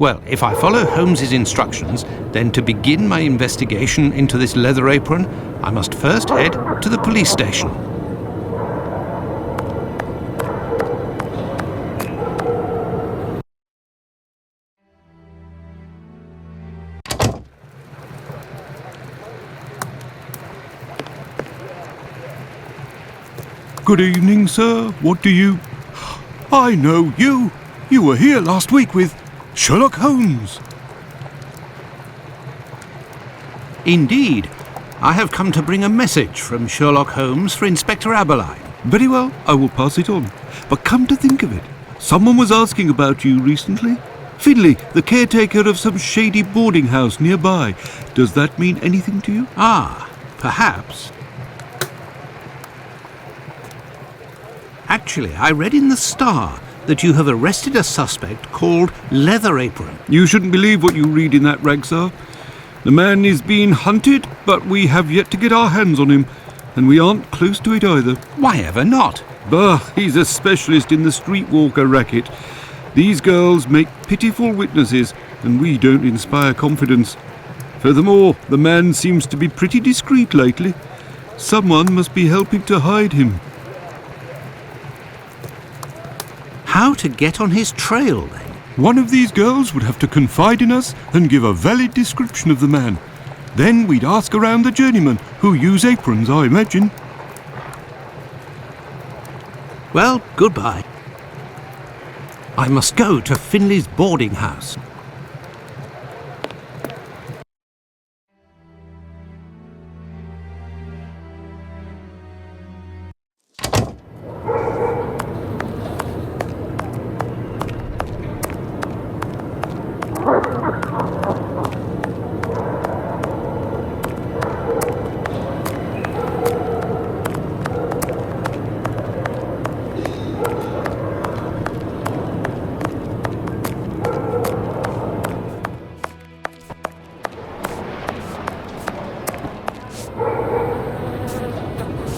Well, if I follow Holmes's instructions, then to begin my investigation into this leather apron, I must first head to the police station. Good evening, sir. What do you... I know you. You were here last week with Sherlock Holmes. Indeed. I have come to bring a message from Sherlock Holmes for Inspector Aberline. Very well, I will pass it on. But come to think of it, someone was asking about you recently. Finlay, the caretaker of some shady boarding house nearby. Does that mean anything to you? Ah, perhaps. Actually, I read in the Star that you have arrested a suspect called Leather Apron. You shouldn't believe what you read in that rag, sir. The man is being hunted, but we have yet to get our hands on him, and we aren't close to it either. Why ever not? Bah, he's a specialist in the streetwalker racket. These girls make pitiful witnesses, and we don't inspire confidence. Furthermore, the man seems to be pretty discreet lately. Someone must be helping to hide him. How to get on his trail, then? One of these girls would have to confide in us and give a valid description of the man. Then we'd ask around the journeymen, who use aprons, I imagine. Well, goodbye. I must go to Finlay's boarding house.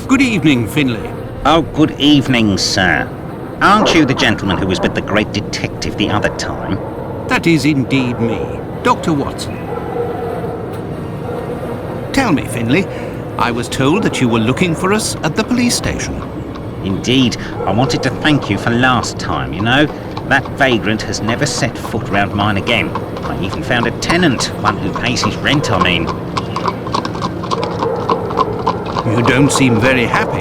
Good evening, Finlay. Oh, good evening, sir. Aren't you the gentleman who was with the great detective the other time? That is indeed me, Dr. Watson. Tell me, Finlay, I was told that you were looking for us at the police station. Indeed, I wanted to thank you for last time, you know. That vagrant has never set foot round mine again. I even found a tenant, one who pays his rent, I mean. You don't seem very happy,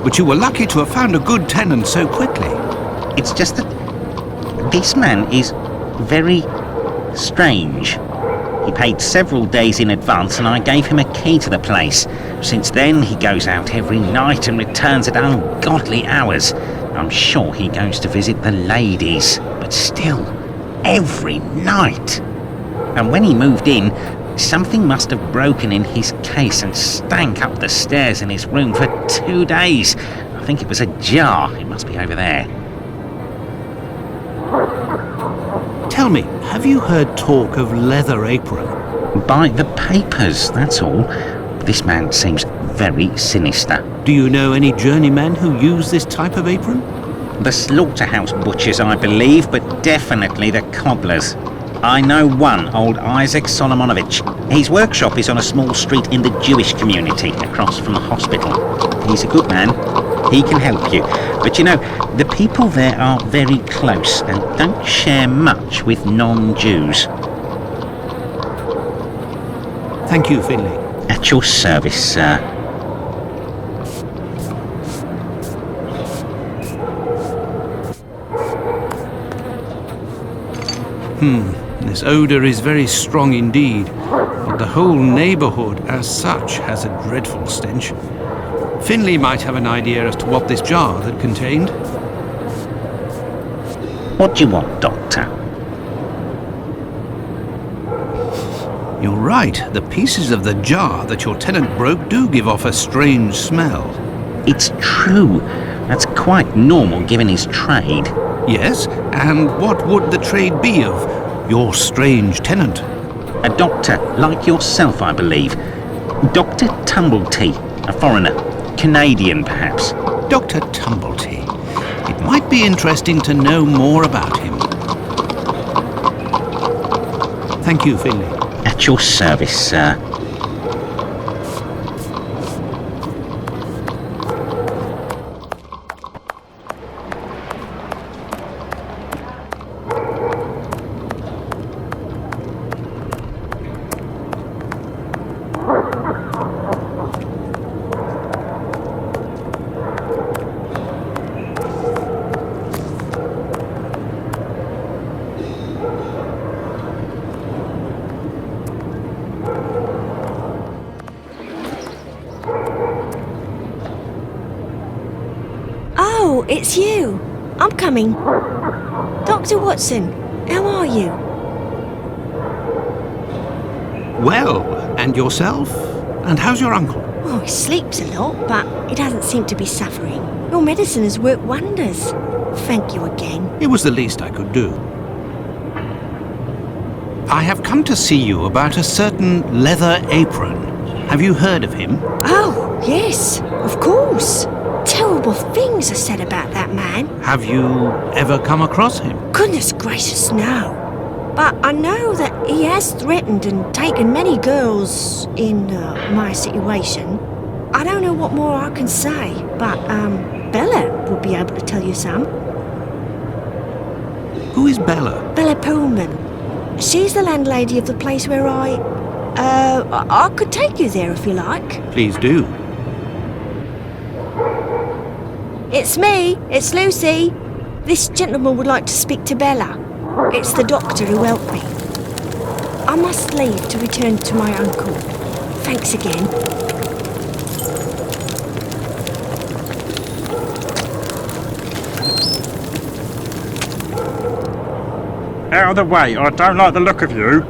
but you were lucky to have found a good tenant so quickly. It's just that this man is very strange. He paid several days in advance and I gave him a key to the place. Since then he goes out every night and returns at ungodly hours. I'm sure he goes to visit the ladies, but still, every night. And when he moved in, something must have broken in his case and stank up the stairs in his room for 2 days. I think it was a jar. It must be over there. Tell me, have you heard talk of Leather Apron? By the papers, that's all. This man seems very sinister. Do you know any journeymen who use this type of apron? The slaughterhouse butchers, I believe, but definitely the cobblers. I know one, old Isaac Solomonovich. His workshop is on a small street in the Jewish community, across from the hospital. He's a good man. He can help you. But you know, the people there are very close and don't share much with non-Jews. Thank you, Finlay. At your service, sir. This odour is very strong indeed, but the whole neighbourhood as such has a dreadful stench. Finlay might have an idea as to what this jar had contained. What do you want, Doctor? You're right, the pieces of the jar that your tenant broke do give off a strange smell. It's true. That's quite normal given his trade. Yes, and what would the trade be of your strange tenant? A doctor, like yourself, I believe. Dr. Tumblety, a foreigner. Canadian, perhaps. Dr. Tumblety. It might be interesting to know more about him. Thank you, Finley. At your service, sir. Oh, it's you. I'm coming. Dr. Watson, how are you? Well, and yourself? And how's your uncle? Oh, he sleeps a lot, but he doesn't seem to be suffering. Your medicine has worked wonders. Thank you again. It was the least I could do. I have come to see you about a certain Leather Apron. Have you heard of him? Oh, yes, of course. Terrible things are said about that man. Have you ever come across him? Goodness gracious, no. But I know that he has threatened and taken many girls in my situation. I don't know what more I can say, but Bella would be able to tell you some. Who is Bella? Bella Pullman. She's the landlady of the place where I could take you there if you like. Please do. It's me. It's Lucy. This gentleman would like to speak to Bella. It's the doctor who helped me. I must leave to return to my uncle. Thanks again. Out of the way, I don't like the look of you.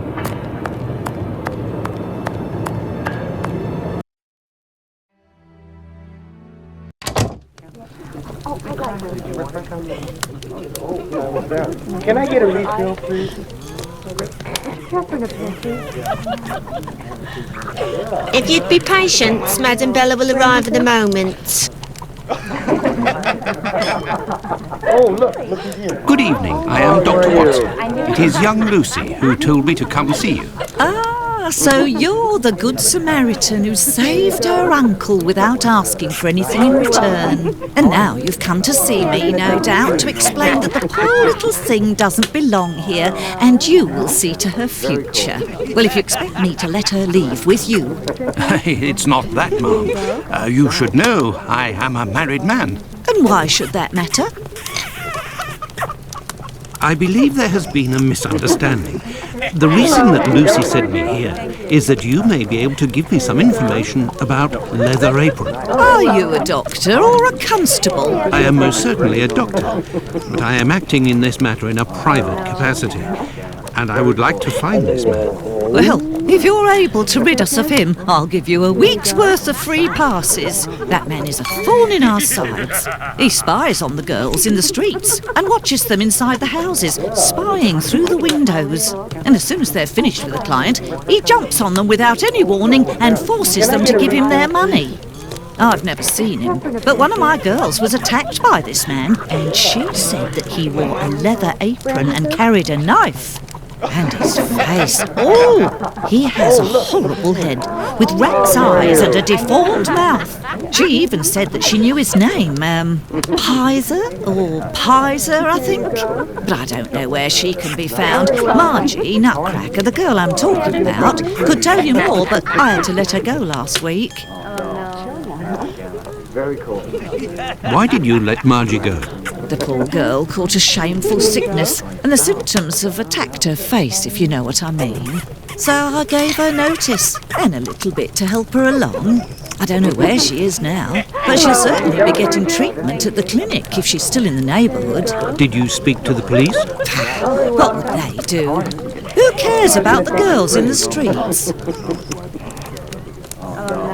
Can I get a refill, please? If you'd be patient, Madame Bella will arrive in a moment. Oh, look at him. Good evening. I am Dr. Watson. It is young Lucy who told me to come see you. Ah, so you're the Good Samaritan who saved her uncle without asking for anything in return. And now you've come to see me, no doubt, to explain that the poor little thing doesn't belong here and you will see to her future. Well, if you expect me to let her leave with you... It's not that, ma'am. You should know I am a married man. And why should that matter? I believe there has been a misunderstanding. The reason that Lucy sent me here is that you may be able to give me some information about Leather Apron. Are you a doctor or a constable? I am most certainly a doctor, but I am acting in this matter in a private capacity, and I would like to find this man. Well, if you're able to rid us of him, I'll give you a week's worth of free passes. That man is a thorn in our sides. He spies on the girls in the streets and watches them inside the houses, spying through the windows. And as soon as they're finished with a client, he jumps on them without any warning and forces them to give him their money. I've never seen him, but one of my girls was attacked by this man, and she said that he wore a leather apron and carried a knife. And his face, oh, he has a horrible head, with rat's eyes and a deformed mouth. She even said that she knew his name, Pizer or Pizer, I think. But I don't know where she can be found. Margie, Nutcracker, the girl I'm talking about, could tell you more, but I had to let her go last week. Very cool. Why did you let Margie go? The poor girl caught a shameful sickness, and the symptoms have attacked her face, if you know what I mean. So I gave her notice, and a little bit to help her along. I don't know where she is now, but she'll certainly be getting treatment at the clinic if she's still in the neighbourhood. Did you speak to the police? What would they do? Who cares about the girls in the streets?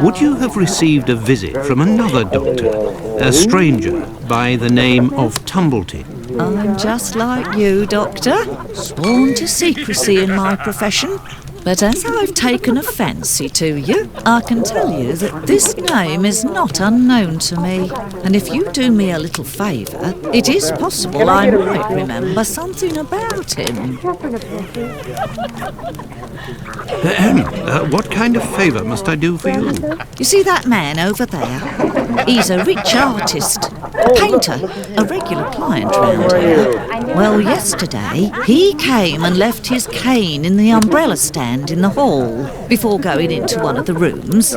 Would you have received a visit from another doctor, a stranger by the name of Tumbleton? I'm just like you, Doctor. Sworn to secrecy in my profession. But as I've taken a fancy to you, I can tell you that this name is not unknown to me. And if you do me a little favour, it is possible I might remember something about him. What kind of favour must I do for you? You see that man over there? He's a rich artist, a painter, a regular client round here. Well, yesterday, he came and left his cane in the umbrella stand in the hall before going into one of the rooms.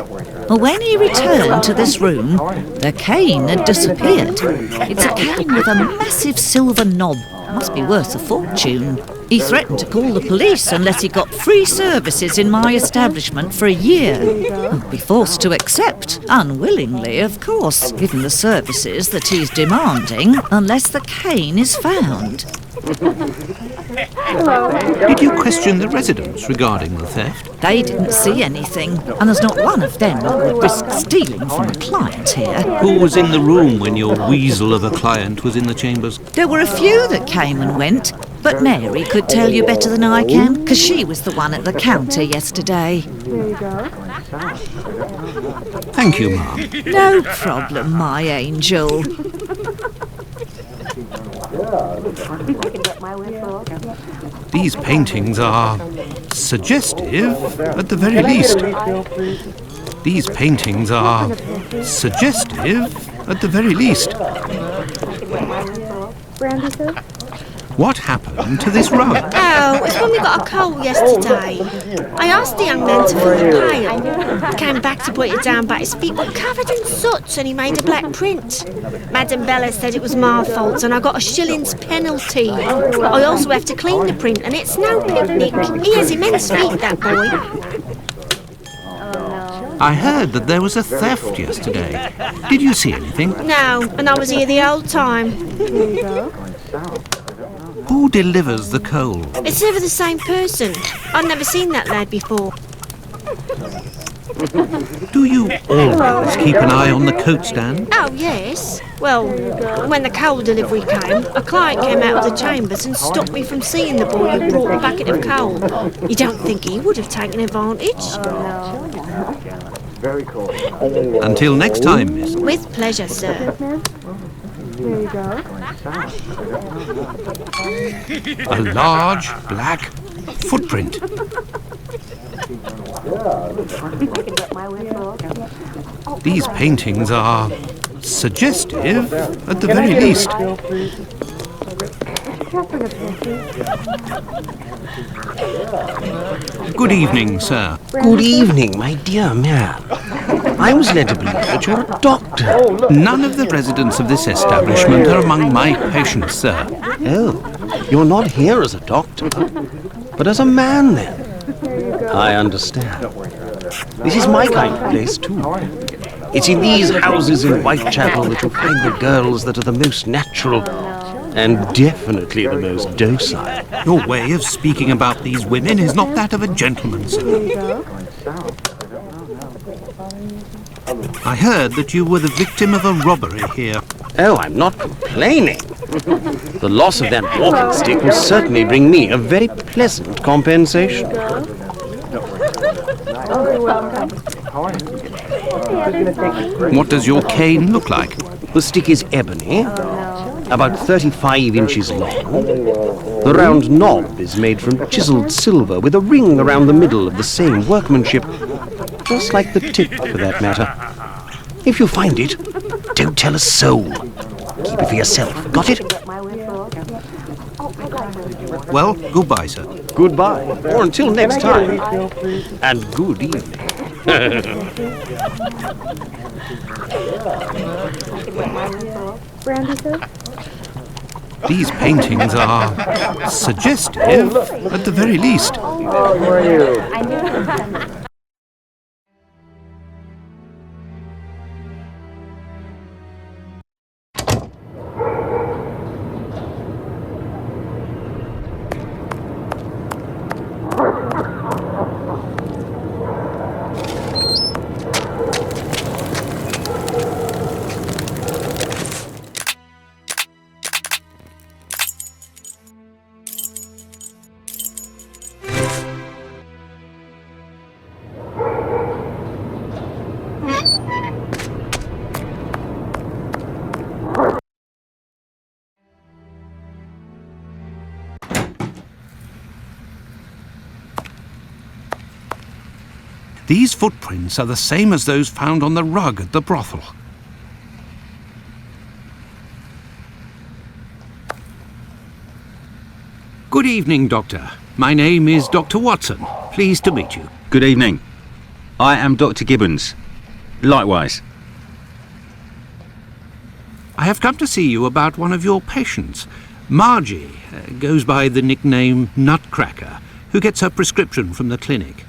Well, when he returned to this room, the cane had disappeared. It's a cane with a massive silver knob. Must be worth a fortune. He threatened to call the police unless he got free services in my establishment for a year. I'll be forced to accept, unwillingly, of course, given the services that he's demanding, unless the cane is found. Did you question the residents regarding the theft? They didn't see anything, and there's not one of them that would risk stealing from a client here. Who was in the room when your weasel of a client was in the chambers? There were a few that came and went, but Mary could tell you better than I can, because she was the one at the counter yesterday. There you go. Thank you, ma'am. No problem, my angel. These paintings are suggestive at the very least. These paintings are suggestive at the very least. Brandy, sir? What happened to this rug? Oh, it's when we got a cold yesterday. I asked the young man to fill the pail. He came back to put it down, but his feet were covered in soot and he made a black print. Madam Bella said it was my fault and I got a shilling's penalty. I also have to clean the print and it's no picnic. He has immense feet, that boy. I heard that there was a theft yesterday. Did you see anything? No, and I was here the whole time. There you go. Who delivers the coal? It's never the same person. I've never seen that lad before. Do you always keep an eye on the coat stand? Oh, yes. Well, when the coal delivery came, a client came out of the chambers and stopped me from seeing the boy who brought a bucket of coal. You don't think he would have taken advantage? Until next time, miss. With pleasure, sir. There you go. A large black footprint. These paintings are suggestive at the very least. Good evening, sir. Good evening, my dear man. I was led to believe that you're a doctor. None of the residents of this establishment are among my patients, sir. Oh, you're not here as a doctor, but as a man, then. I understand. This is my kind of place, too. It's in these houses in Whitechapel that you find the girls that are the most natural and definitely the most docile. Your way of speaking about these women is not that of a gentleman, sir. I heard that you were the victim of a robbery here. Oh, I'm not complaining. The loss of that walking stick will certainly bring me a very pleasant compensation. What does your cane look like? The stick is ebony, about 35 inches long. The round knob is made from chiseled silver with a ring around the middle of the same workmanship, just like the tip, for that matter. If you find it, don't tell a soul. Keep it for yourself. Got it? Well, goodbye, sir. Goodbye, or until next time. And good evening. Brandy, sir? These paintings are suggestive at the very least. These footprints are the same as those found on the rug at the brothel. Good evening, Doctor. My name is Dr. Watson. Pleased to meet you. Good evening. I am Dr. Gibbons. Likewise. I have come to see you about one of your patients. Margie goes by the nickname Nutcracker, who gets her prescription from the clinic.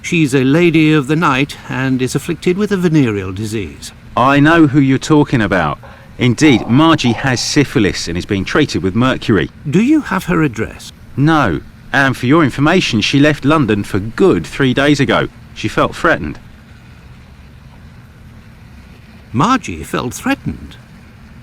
She's a lady of the night and is afflicted with a venereal disease. I know who you're talking about. Indeed, Margie has syphilis and is being treated with mercury. Do you have her address? No. And for your information, she left London for good 3 days ago. She felt threatened. Margie felt threatened?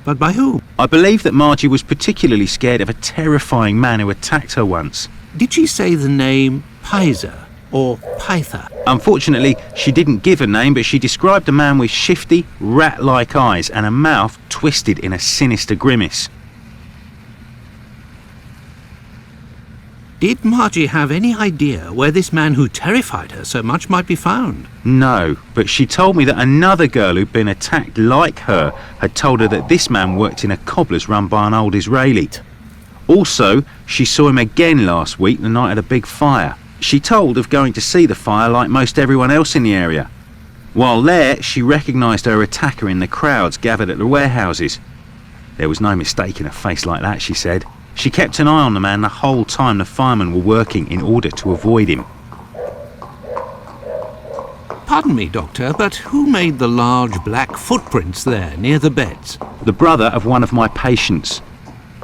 But by whom? I believe that Margie was particularly scared of a terrifying man who attacked her once. Did she say the name Pizer or Pyther? Unfortunately, she didn't give a name, but she described a man with shifty, rat-like eyes and a mouth twisted in a sinister grimace. Did Margie have any idea where this man who terrified her so much might be found? No, but she told me that another girl who'd been attacked like her had told her that this man worked in a cobbler's run by an old Israeli. Also, she saw him again last week, the night of the big fire. She told of going to see the fire like most everyone else in the area. While there, she recognised her attacker in the crowds gathered at the warehouses. There was no mistaking a face like that, she said. She kept an eye on the man the whole time the firemen were working in order to avoid him. Pardon me, Doctor, but who made the large black footprints there near the beds? The brother of one of my patients.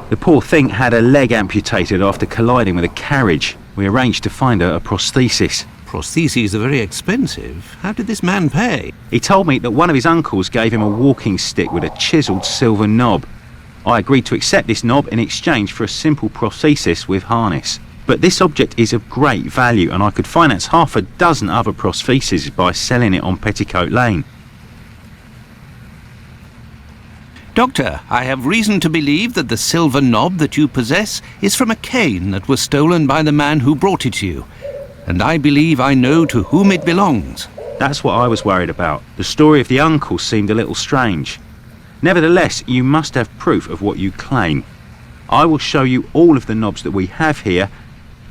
The poor thing had a leg amputated after colliding with a carriage. We arranged to find her a prosthesis. Prostheses are very expensive. How did this man pay? He told me that one of his uncles gave him a walking stick with a chiselled silver knob. I agreed to accept this knob in exchange for a simple prosthesis with harness. But this object is of great value, and I could finance half a dozen other prostheses by selling it on Petticoat Lane. Doctor, I have reason to believe that the silver knob that you possess is from a cane that was stolen by the man who brought it to you. And I believe I know to whom it belongs. That's what I was worried about. The story of the uncle seemed a little strange. Nevertheless, you must have proof of what you claim. I will show you all of the knobs that we have here.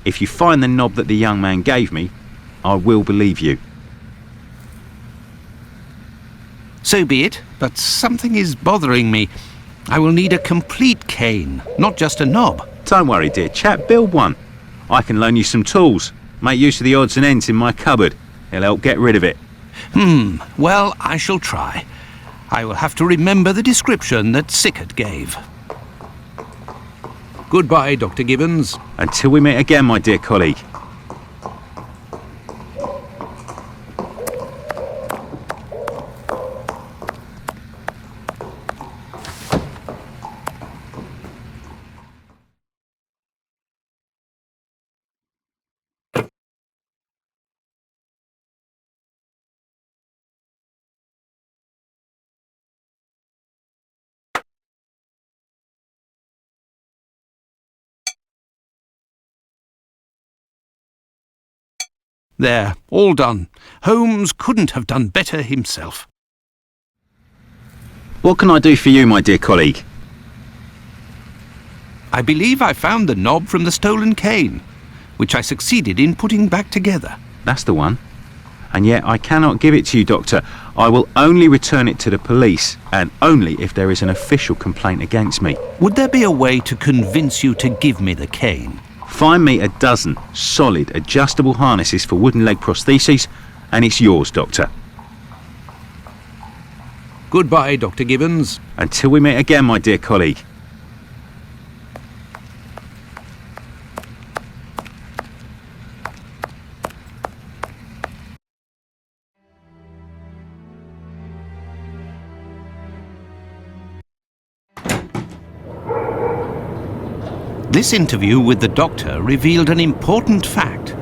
If you find the knob that the young man gave me, I will believe you. So be it, but something is bothering me. I will need a complete cane, not just a knob. Don't worry, dear chap, build one. I can loan you some tools. Make use of the odds and ends in my cupboard. It'll help get rid of it. Well, I shall try. I will have to remember the description that Sickert gave. Goodbye, Dr. Gibbons. Until we meet again, my dear colleague. There, all done. Holmes couldn't have done better himself. What can I do for you, my dear colleague? I believe I found the knob from the stolen cane, which I succeeded in putting back together. That's the one. And yet I cannot give it to you, Doctor. I will only return it to the police, and only if there is an official complaint against me. Would there be a way to convince you to give me the cane? Find me a dozen solid adjustable harnesses for wooden leg prostheses, and it's yours, Doctor. Goodbye, Dr. Gibbons. Until we meet again, my dear colleague. This interview with the doctor revealed an important fact.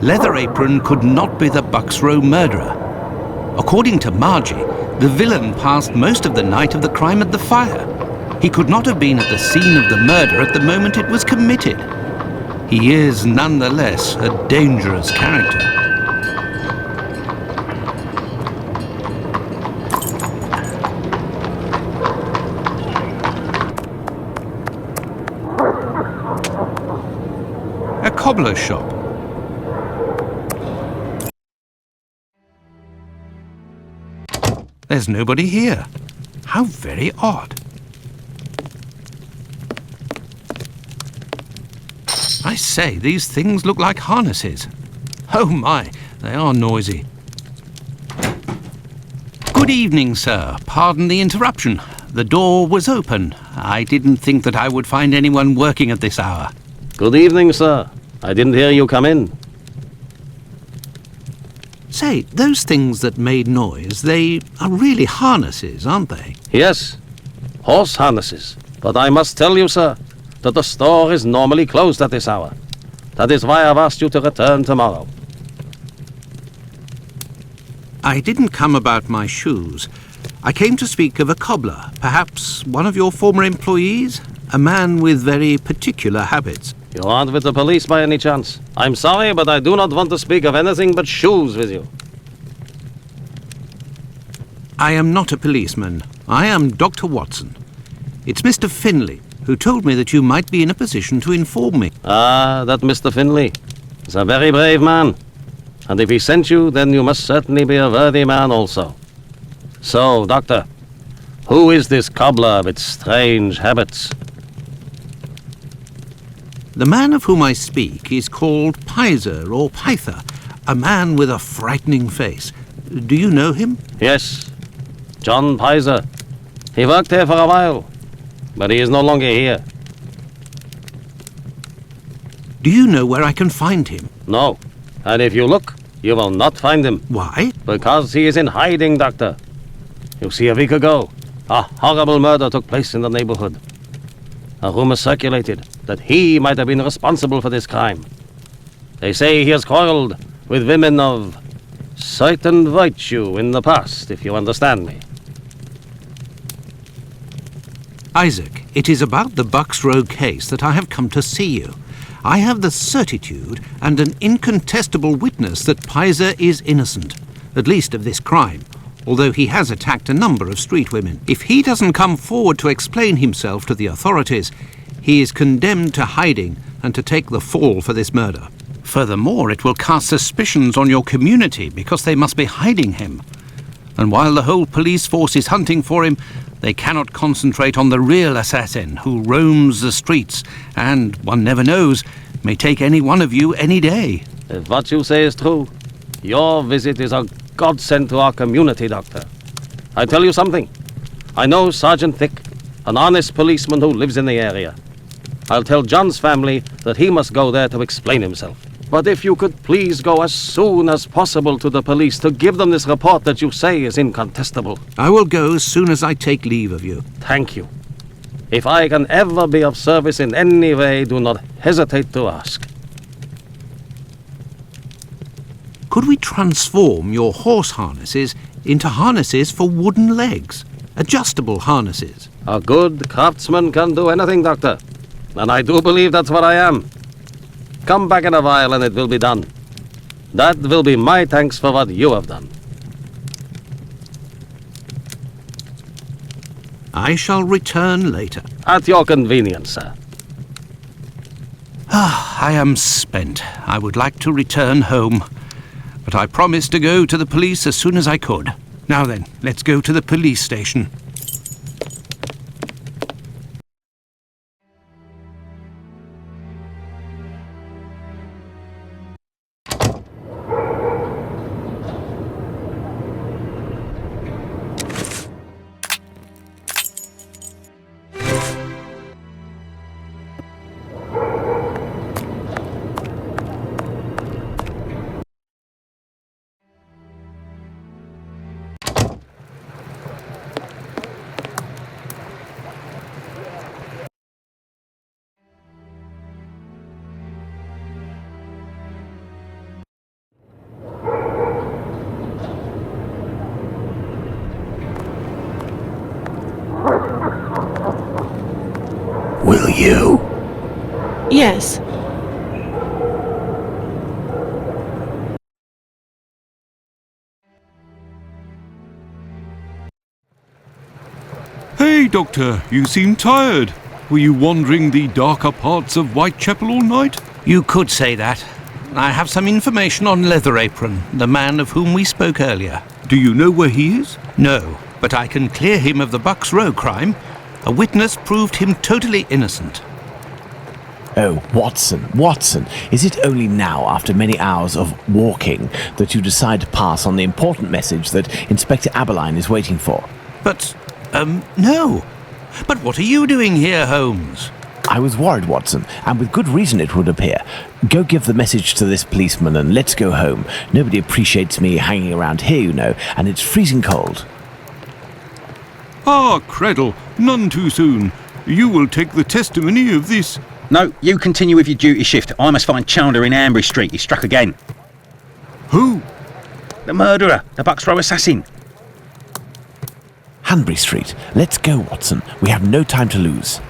Leather Apron could not be the Bucks Row murderer. According to Margie, the villain passed most of the night of the crime at the fire. He could not have been at the scene of the murder at the moment it was committed. He is, nonetheless, a dangerous character. cobbler's shop. There's nobody here. How very odd. I say, these things look like harnesses. Oh my, they are noisy. Good evening, sir. Pardon the interruption. The door was open. I didn't think that I would find anyone working at this hour. Good evening, sir. I didn't hear you come in. Say, those things that made noise, they are really harnesses, aren't they? Yes, horse harnesses. But I must tell you, sir, that the store is normally closed at this hour. That is why I've asked you to return tomorrow. I didn't come about my shoes. I came to speak of a cobbler, perhaps one of your former employees? A man with very particular habits. You aren't with the police by any chance? I'm sorry, but I do not want to speak of anything but shoes with you. I am not a policeman. I am Dr. Watson. It's Mr. Finlay, who told me that you might be in a position to inform me. Ah, that Mr. Finlay is a very brave man. And if he sent you, then you must certainly be a worthy man also. So, Doctor, who is this cobbler with strange habits? The man of whom I speak is called Pizer or Pyther, a man with a frightening face. Do you know him? Yes, John Pizer. He worked here for a while, but he is no longer here. Do you know where I can find him? No, and if you look, you will not find him. Why? Because he is in hiding, Doctor. You see, a week ago, a horrible murder took place in the neighborhood. A rumor circulated that he might have been responsible for this crime. They say he has quarreled with women of certain virtue in the past, if you understand me. Isaac, it is about the Bucks Row case that I have come to see you. I have the certitude and an incontestable witness that Pizer is innocent, at least of this crime, although he has attacked a number of street women. If he doesn't come forward to explain himself to the authorities, he is condemned to hiding and to take the fall for this murder. Furthermore, it will cast suspicions on your community because they must be hiding him. And while the whole police force is hunting for him, they cannot concentrate on the real assassin who roams the streets and, one never knows, may take any one of you any day. If what you say is true, your visit is a godsend to our community, Doctor. I tell you something. I know Sergeant Thick, an honest policeman who lives in the area. I'll tell John's family that he must go there to explain himself. But if you could please go as soon as possible to the police to give them this report that you say is incontestable. I will go as soon as I take leave of you. Thank you. If I can ever be of service in any way, do not hesitate to ask. Could we transform your horse harnesses into harnesses for wooden legs? Adjustable harnesses? A good craftsman can do anything, Doctor. And I do believe that's what I am. Come back in a while and it will be done. That will be my thanks for what you have done. I shall return later. At your convenience, sir. I am spent. I would like to return home, but I promised to go to the police as soon as I could. Now then, let's go to the police station. Will you? Yes. Hey, Doctor, you seem tired. Were you wandering the darker parts of Whitechapel all night? You could say that. I have some information on Leather Apron, the man of whom we spoke earlier. Do you know where he is? No, but I can clear him of the Bucks Row crime. A witness proved him totally innocent. Oh, Watson, is it only now, after many hours of walking, that you decide to pass on the important message that Inspector Aberline is waiting for? But, no. But what are you doing here, Holmes? I was worried, Watson, and with good reason it would appear. Go give the message to this policeman and let's go home. Nobody appreciates me hanging around here, you know, and it's freezing cold. Ah, Creddle, none too soon. You will take the testimony of this. No, you continue with your duty shift. I must find Chandler in Ambury Street. He's struck again. Who? The murderer, the Bucks Row assassin. Hanbury Street. Let's go, Watson. We have no time to lose.